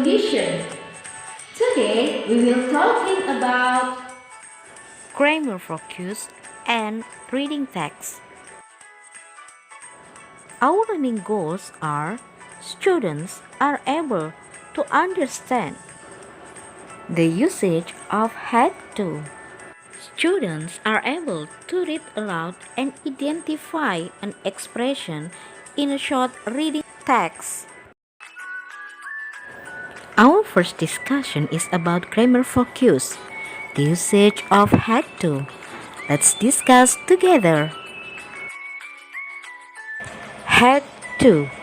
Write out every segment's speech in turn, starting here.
condition. Today we will talking about grammar focus and reading text. Our learning goals are students are able to understand the usage of had to. Students are able to read aloud and identify an expression in a short reading text. Our first discussion is about grammar focus, the usage of had to. Let's discuss together. Had to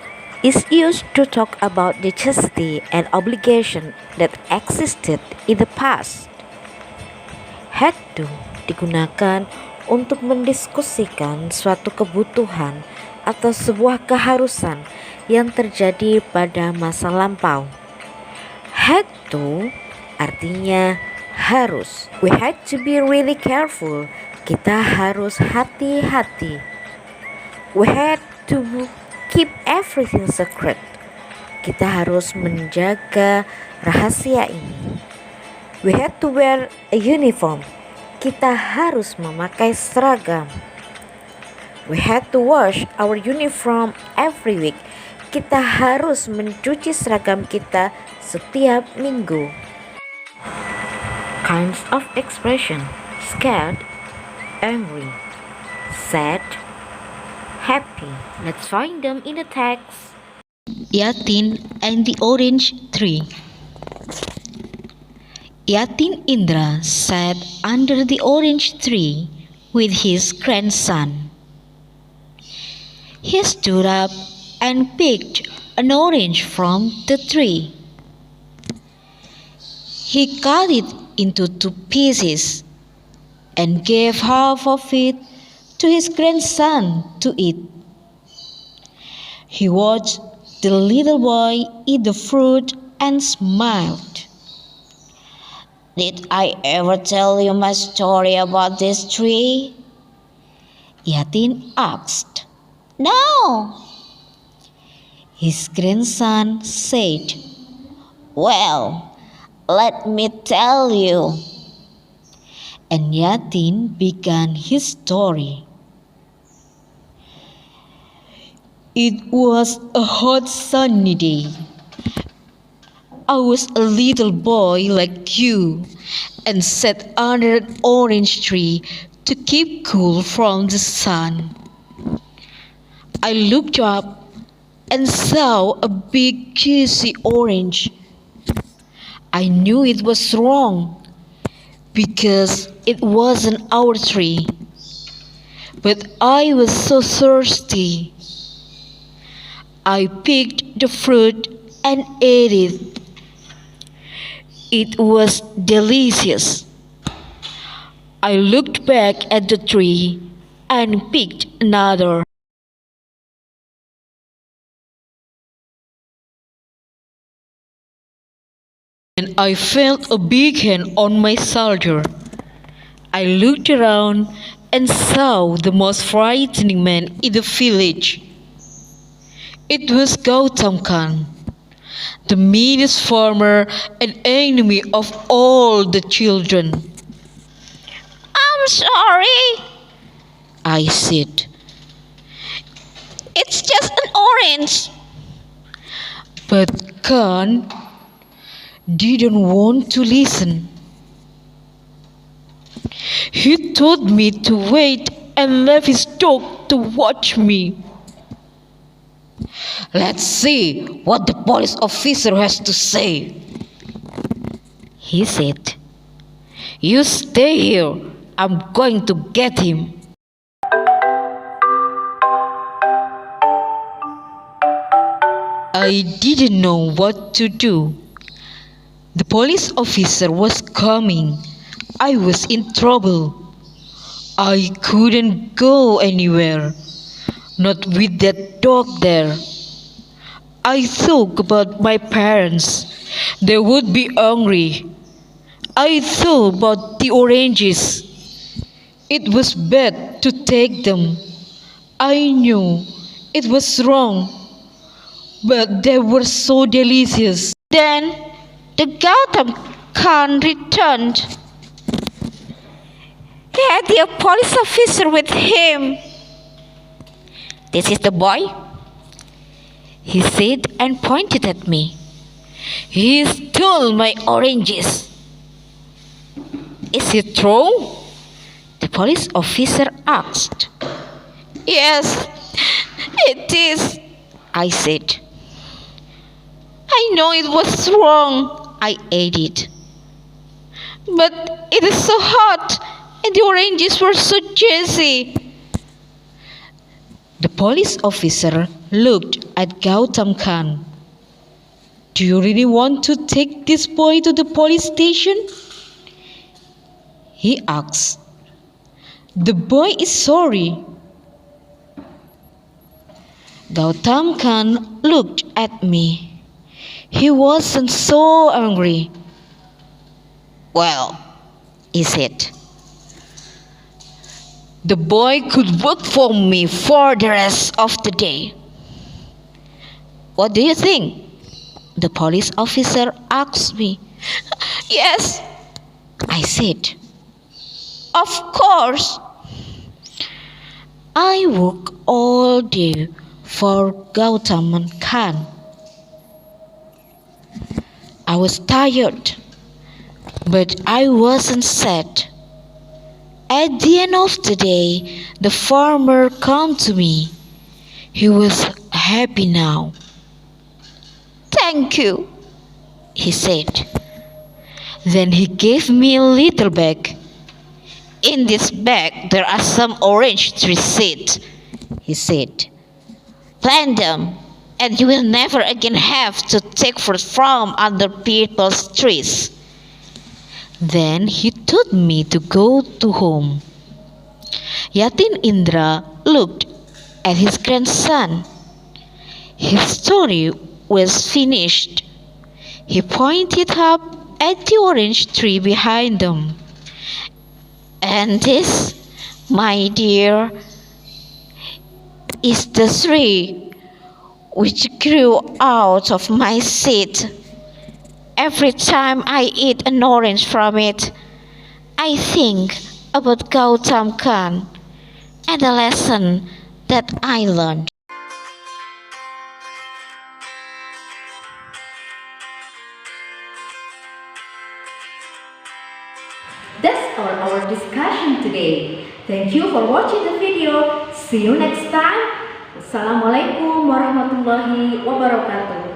is used to talk about necessity and obligation that existed in the past. Had to digunakan untuk mendiskusikan suatu kebutuhan atau sebuah keharusan yang terjadi pada masa lampau. Had to artinya harus. We had to be really careful. Kita harus hati-hati. We had to keep everything secret. Kita harus menjaga rahasia ini. We had to wear a uniform. Kita harus memakai seragam. We had to wash our uniform every week. Kita harus mencuci seragam kita setiap minggu. Kinds of expression: scared, angry, sad, happy. Let's find them in the text. Yatin and the orange tree. Yatin Indra sat under the orange tree with his grandson. He stood up and picked an orange from the tree. He cut it into 2 pieces and gave half of it to his grandson to eat. He watched the little boy eat the fruit and smiled. "Did I ever tell you my story about this tree?" Yatin asked. "No." His grandson said, "Well, let me tell you." And Yatin began his story. It was a hot sunny day. I was a little boy like you and sat under an orange tree to keep cool from the sun. I looked up and saw a big juicy orange. I knew it was wrong because it wasn't our tree, but I was so thirsty. I picked the fruit and ate it. It was delicious. I looked back at the tree and picked another. And I felt a big hand on my shoulder. I looked around and saw the most frightening man in the village. It was Gautam Khan, the meanest farmer and enemy of all the children. "I'm sorry," I said. "It's just an orange." But Khan didn't want to listen. He told me to wait and left his dog to watch me. "Let's see what the police officer has to say," he said. "You stay here. I'm going to get him." I didn't know what to do. The police officer was coming. I was in trouble. I couldn't go anywhere, not with that dog there. I thought about my parents. They would be angry. I thought about the oranges. It was bad to take them. I knew it was wrong, but they were so delicious. Then The Gautam Khan returned. He had the police officer with him. "This is the boy," he said and pointed at me. "He stole my oranges." "Is it true?" the police officer asked. "Yes, it is," I said. "I know it was wrong," I added. "But it is so hot and the oranges were so juicy." The police officer looked at Gautam Khan. "Do you really want to take this boy to the police station?" he asked. "The boy is sorry." Gautam Khan looked at me. He wasn't so angry. "Well," he said, "the boy could work for me for the rest of the day." "What do you think?" the police officer asked me. "Yes," I said. "Of course." I worked all day for Gautam Khan. I was tired, but I wasn't sad. At the end of the day, the farmer came to me. He was happy now. "Thank you," he said. Then he gave me a little bag. "In this bag there are some orange tree seeds," he said. "Plant them, and you will never again have to take fruit from other people's trees." Then he told me to go to home. Yatin Indra looked at his grandson. His story was finished. He pointed up at the orange tree behind them. "And this, my dear, is the tree which grew out of my seed. Every time I eat an orange from it, I think about Gautam Khan and the lesson that I learned." That's all our discussion today. Thank you for watching the video. See you next time. Wassalamualaikum warahmatullahi wabarakatuh.